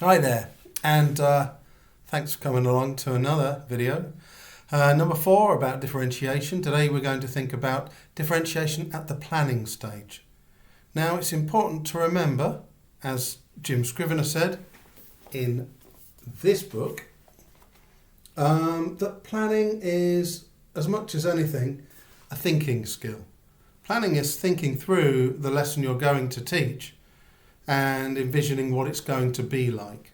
Hi there, and thanks for coming along to another video. Number 4 about differentiation. Today we're going to think about differentiation at the planning stage. Now it's important to remember, as Jim Scrivener said in this book, that planning is, as much as anything, a thinking skill. Planning is thinking through the lesson you're going to teach and envisioning what it's going to be like.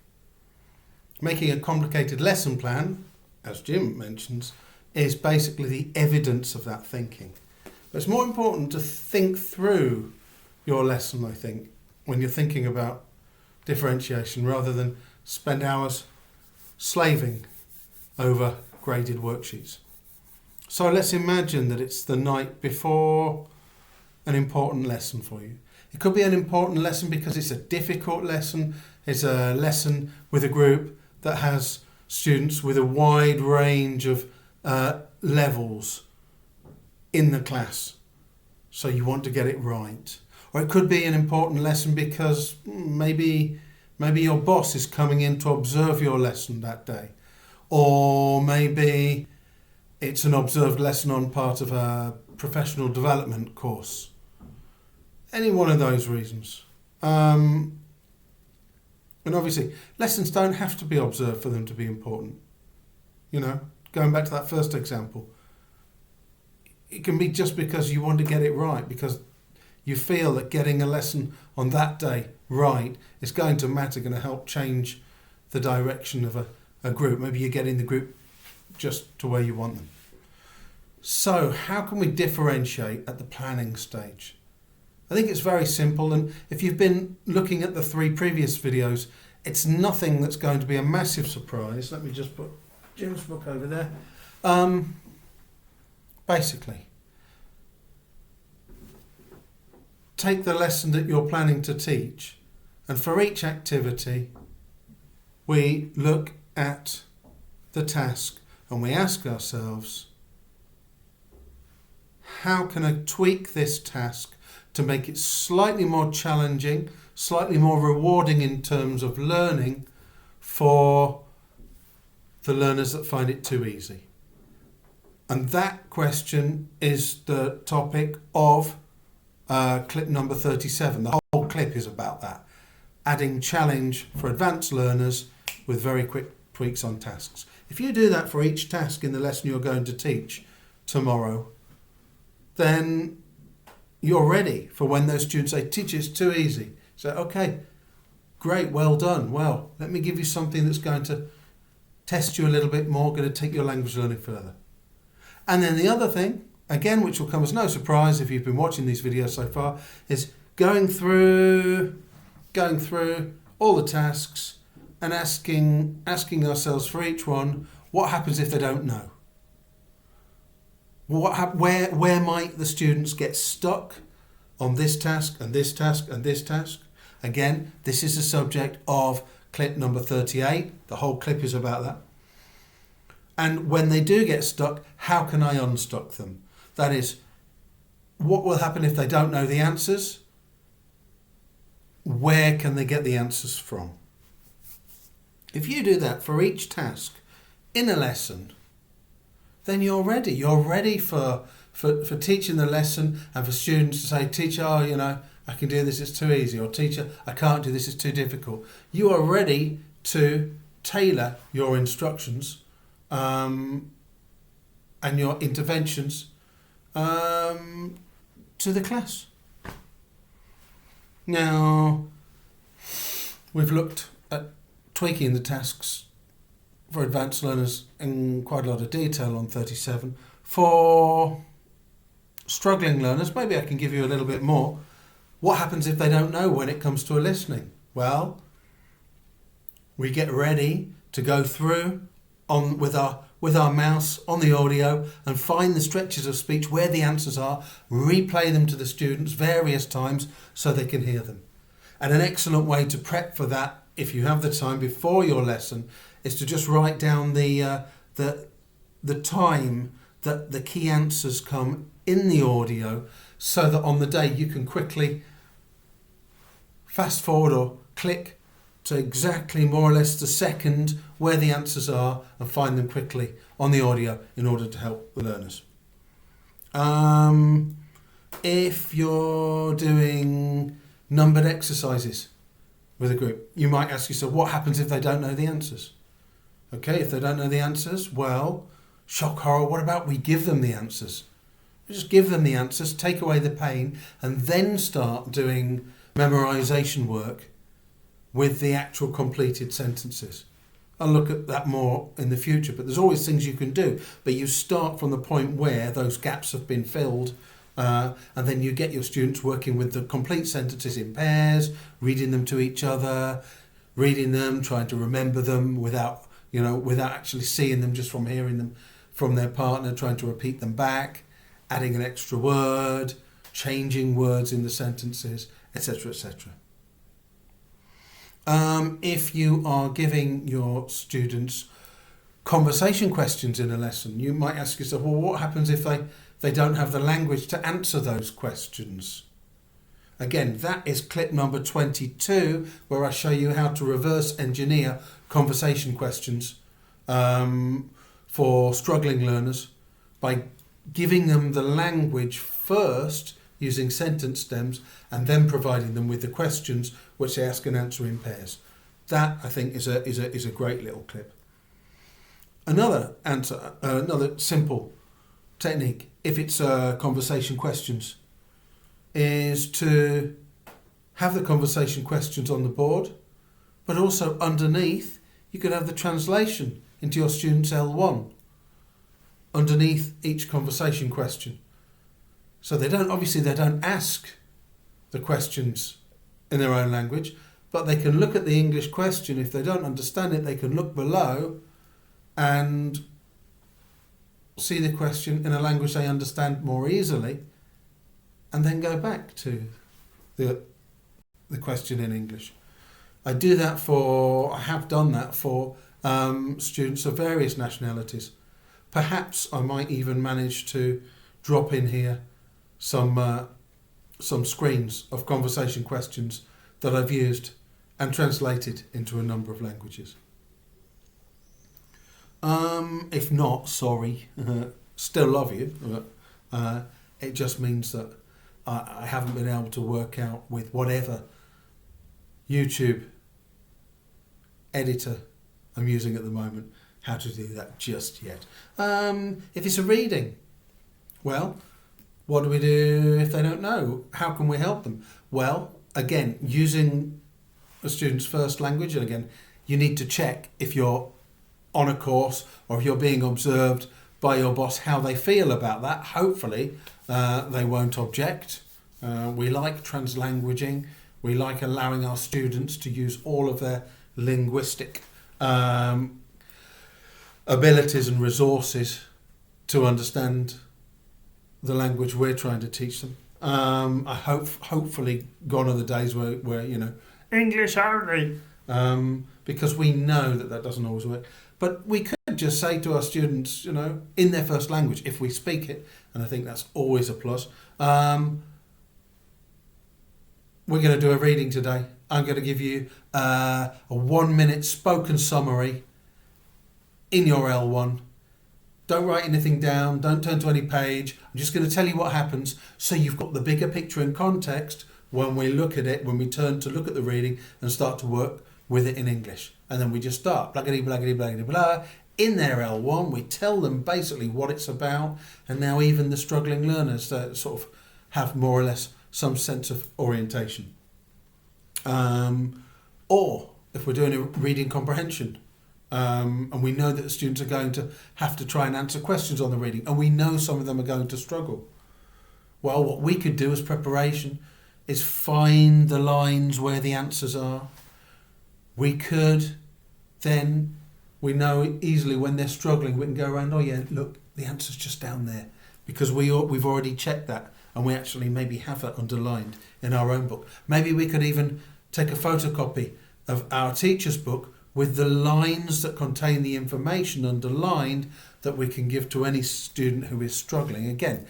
Making a complicated lesson plan, as Jim mentions, is basically the evidence of that thinking. But it's more important to think through your lesson, I think, when you're thinking about differentiation, rather than spend hours slaving over graded worksheets. So let's imagine that it's the night before an important lesson for you. It could be an important lesson because it's a difficult lesson. It's a lesson with a group that has students with a wide range of levels in the class. So you want to get it right. Or it could be an important lesson because maybe your boss is coming in to observe your lesson that day. Or maybe it's an observed lesson on part of a professional development course. Any one of those reasons. And obviously, lessons don't have to be observed for them to be important. You know, going back to that first example, it can be just because you want to get it right, because you feel that getting a lesson on that day right is going to matter, going to help change the direction of a group. Maybe you're getting the group just to where you want them. So, how can we differentiate at the planning stage? I think it's very simple, and if you've been looking at the 3 previous videos, it's nothing that's going to be a massive surprise. Let me just put Jim's book over there. Basically, take the lesson that you're planning to teach, and for each activity, we look at the task and we ask ourselves, how can I tweak this task to make it slightly more challenging, slightly more rewarding in terms of learning for the learners that find it too easy? And that question is the topic of clip number 37. The whole clip is about that. Adding challenge for advanced learners with very quick tweaks on tasks. If you do that for each task in the lesson you're going to teach tomorrow, then you're ready for when those students say, "Teacher, it's too easy." So, okay, great, well done. Well, let me give you something that's going to test you a little bit more, going to take your language learning further. And then the other thing, again, which will come as no surprise if you've been watching these videos so far, is going through all the tasks and asking ourselves for each one, what happens if they don't know? Where might the students get stuck on this task and this task and this task? Again, this is the subject of clip number 38. The whole clip is about that. And when they do get stuck, how can I unstuck them? That is, what will happen if they don't know the answers? Where can they get the answers from? If you do that for each task in a lesson, then you're ready. You're ready for teaching the lesson and for students to say, "Teacher, I can do this, it's too easy," or "Teacher, I can't do this, it's too difficult." You are ready to tailor your instructions and your interventions to the class. Now, we've looked at tweaking the tasks for advanced learners in quite a lot of detail on 37. For struggling learners, maybe I can give you a little bit more. What happens if they don't know when it comes to a listening? Well, we get ready to go through with our mouse on the audio and find the stretches of speech where the answers are, replay them to the students various times so they can hear them. And an excellent way to prep for that, if you have the time before your lesson, is to just write down the time that the key answers come in the audio, so that on the day you can quickly fast forward or click to exactly more or less the second where the answers are and find them quickly on the audio in order to help the learners. If you're doing numbered exercises with a group, you might ask yourself, what happens if they don't know the answers? Okay, if they don't know the answers, well, shock horror, what about we give them the answers? We just give them the answers, take away the pain, and then start doing memorization work with the actual completed sentences. I'll look at that more in the future, but there's always things you can do. But you start from the point where those gaps have been filled, and then you get your students working with the complete sentences in pairs, reading them to each other, reading them, trying to remember them without actually seeing them, just from hearing them from their partner, trying to repeat them back, adding an extra word, changing words in the sentences, etc., etc. If you are giving your students conversation questions in a lesson, you might ask yourself, well, what happens if they don't have the language to answer those questions? Again, that is clip number 22, where I show you how to reverse engineer conversation questions for struggling learners by giving them the language first using sentence stems and then providing them with the questions which they ask and answer in pairs. That, I think, is a great little clip. Another simple technique, if it's conversation questions, is to have the conversation questions on the board, but also underneath you could have the translation into your student's L1 underneath each conversation question. So they don't ask the questions in their own language, but they can look at the English question. If they don't understand it, they can look below and see the question in a language they understand more easily, and then go back to the question in English. I have done that for students of various nationalities. Perhaps I might even manage to drop in here some screens of conversation questions that I've used and translated into a number of languages. If not, sorry, still love you. It just means that I haven't been able to work out with whatever YouTube editor I'm using at the moment how to do that just yet. If it's a reading, well, what do we do if they don't know? How can we help them? Well, again, using a student's first language, and again, you need to check if you're on a course or if you're being observed by your boss how they feel about that. Hopefully they won't object. We like translanguaging. We like allowing our students to use all of their linguistic abilities and resources to understand the language we're trying to teach them. Hopefully gone are the days where English only, because we know that doesn't always work. But we could just say to our students, in their first language, if we speak it, and I think that's always a plus. We're going to do a reading today. I'm going to give you a 1-minute spoken summary in your L1. Don't write anything down. Don't turn to any page. I'm just going to tell you what happens so you've got the bigger picture and context when we look at it, when we turn to look at the reading and start to work with it in English. And then we just start, blaggity, blaggity, blaggity, blah. In their L1, we tell them basically what it's about, and now even the struggling learners sort of have more or less some sense of orientation. Or if we're doing a reading comprehension, and we know that the students are going to have to try and answer questions on the reading, and we know some of them are going to struggle. Well, what we could do as preparation is find the lines where the answers are. We could then, we know easily when they're struggling, we can go around, oh yeah, look, the answer's just down there, because we've already checked that, and we actually maybe have it underlined in our own book. Maybe we could even take a photocopy of our teacher's book with the lines that contain the information underlined that we can give to any student who is struggling. Again,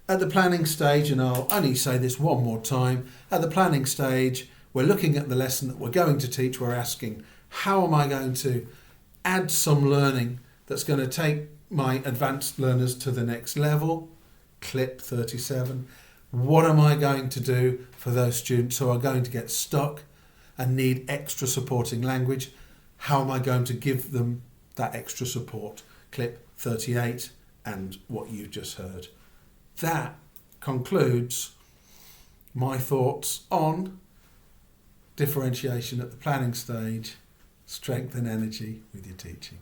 at the planning stage, and I'll only say this one more time, at the planning stage, we're looking at the lesson that we're going to teach. We're asking, how am I going to add some learning that's going to take my advanced learners to the next level? Clip 37. What am I going to do for those students who are going to get stuck and need extra supporting language? How am I going to give them that extra support? Clip 38 and what you've just heard. That concludes my thoughts on differentiation at the planning stage, strength and energy with your teaching.